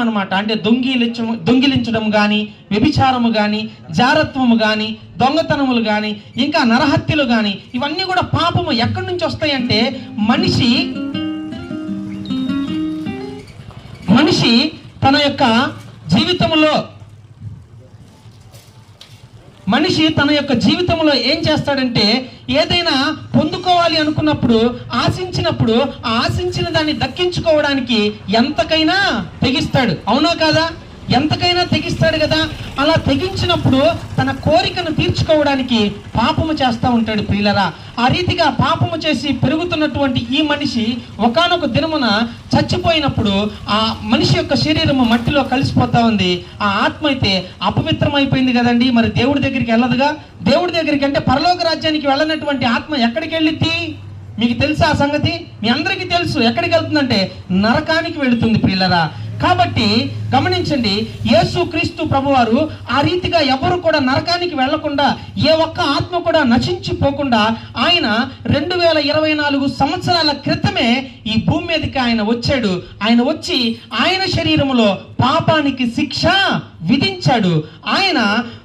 అనమాట. అంటే దొంగిలించడం కానీ, వ్యభిచారము కానీ, జారత్వము కానీ, దొంగతనములు కానీ, ఇంకా నరహత్యలు కానీ, ఇవన్నీ కూడా పాపము ఎక్కడి నుంచి వస్తాయంటే మనిషి తన యొక్క జీవితంలో ఏం చేస్తాడంటే, ఏదైనా పొందుకోవాలి అనుకున్నప్పుడు, ఆశించిన దాన్ని దక్కించుకోవడానికి ఎంతకైనా తెగిస్తాడు. అవునా కాదా? ఎంతకైనా తెగిస్తాడు కదా. అలా తెగించినప్పుడు తన కోరికను తీర్చుకోవడానికి పాపము చేస్తూ ఉంటాడు ప్రియులరా. ఆ రీతిగా పాపము చేసి పెరుగుతున్నటువంటి ఈ మనిషి ఒకానొక దినమున చచ్చిపోయినప్పుడు ఆ మనిషి యొక్క శరీరము మట్టిలో కలిసిపోతా ఉంది. ఆ ఆత్మ అయితే అపవిత్రమైపోయింది కదండి. మరి దేవుడి దగ్గరికి వెళ్ళదుగా. దేవుడి దగ్గరికి అంటే పరలోక రాజ్యానికి వెళ్ళనటువంటి ఆత్మ ఎక్కడికి వెళ్ళిద్ది? మీకు తెలుసా ఆ సంగతి? మీ అందరికీ తెలుసు. ఎక్కడికి వెళ్తుందంటే నరకానికి వెళుతుంది ప్రియులరా. కాబట్టి గమనించండి, యేసుక్రీస్తు ప్రభువారు ఆ రీతిగా ఎవరు కూడా నరకానికి వెళ్లకుండా, ఏ ఒక్క ఆత్మ కూడా నశించిపోకుండా ఆయన 2024 సంవత్సరాల క్రితమే ఈ భూమి మీదకి ఆయన వచ్చాడు. ఆయన వచ్చి ఆయన శరీరములో పాపానికి శిక్ష విధించాడు. ఆయన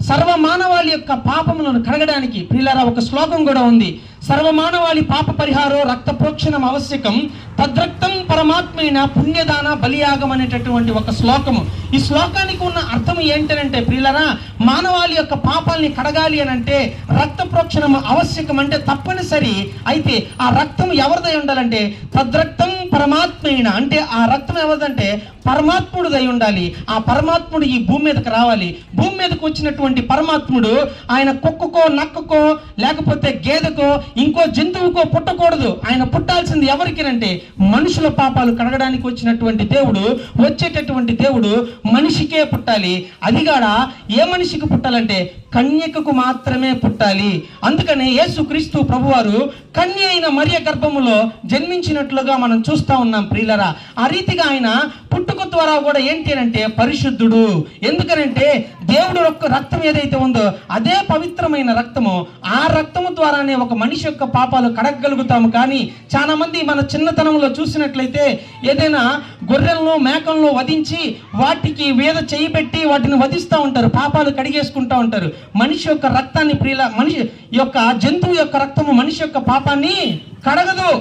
సర్వమానవాళి యొక్క పాపములను కడగడానికి ప్రియులారా ఒక శ్లోకం కూడా ఉంది. సర్వమానవాళి పాప పరిహారో రక్త ప్రోక్షణం ఆవశ్యకం, తద్రక్తం పరమాత్మైన పుణ్యదాన బలియాగం అనేటటువంటి ఒక శ్లోకము. ఈ శ్లోకానికి ఉన్న అర్థం ఏంటంటే ప్రియులారా, మానవాళి యొక్క పాపాలని కడగాలి అని అంటే రక్త ప్రోక్షణం ఆవశ్యకం, అంటే తప్పనిసరి. అయితే ఆ రక్తం ఎవరిదై ఉండాలంటే తద్రక్తం పరమాత్మైన, అంటే ఆ రక్తం ఎవరిదంటే పరమాత్ముడిదై ఉండాలి. ఆ పరమాత్ముడు ఈ భూమి మీదకి రావాలి. భూమి మీదకి వచ్చినటువంటి పరమాత్ముడు ఆయన కుక్కకో, నక్కకో, లేకపోతే గేదెకో, ఇంకో జంతువుకో పుట్టకూడదు. ఆయన పుట్టాల్సింది ఎవరికినంటే మనుషుల పాపాలు కడగడానికి వచ్చినటువంటి దేవుడు, వచ్చేటటువంటి దేవుడు మనిషికే పుట్టాలి. అదిగాడ ఏ మనిషికి పుట్టాలంటే కన్యకకు మాత్రమే పుట్టాలి. అందుకనే యేసుక్రీస్తు ప్రభువారు కన్య అయిన మరియ గర్భములో జన్మించినట్లుగా మనం చూస్తా ఉన్నాం ప్రియులరా. ఆ రీతిగా ఆయన పుట్టుక ద్వారా కూడా ఏంటి అంటే పరిశుద్ధుడు. ఎందుకనంటే దేవుడు యొక్క రక్తం ఏదైతే ఉందో అదే పవిత్రమైన రక్తము. ఆ రక్తము ద్వారానే ఒక మనిషి యొక్క పాపాలు కడగగలుగుతాము. కానీ చాలా మంది మన చిన్నతనంలో చూసినట్లయితే ఏదైనా గొర్రెలను, మేకలను వధించి వాటికి వేద చేయి పెట్టి వాటిని వధిస్తూ ఉంటారు, పాపాలు కడిగేసుకుంటూ ఉంటారు. మనిషి యొక్క రక్తాన్ని మనిషి యొక్క జంతువు యొక్క రక్తము మనిషి యొక్క పాపాన్ని కడగదు.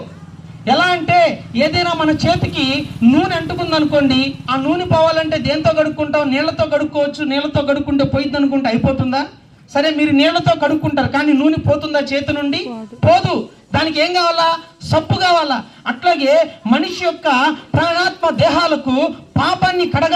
ఎలా అంటే ఏదైనా మన చేతికి నూనె అంటుకుంది అనుకోండి, ఆ నూనె పోవాలంటే దేంతో కడుక్కుంటాం? నీళ్లతో కడుక్కోవచ్చు. నీళ్లతో కడుక్కుంటే పోయింది అనుకుంటే అయిపోతుందా? సరే, మీరు నీళ్లతో కడుక్కుంటారు, కానీ నూనె పోతుందా చేతి నుండి? పోదు. దానికి ఏం కావాలా? సబ్బు కావాలా. అట్లాగే మనిషి యొక్క ప్రాణాత్మ దేహాలకు పాపాన్ని కడగ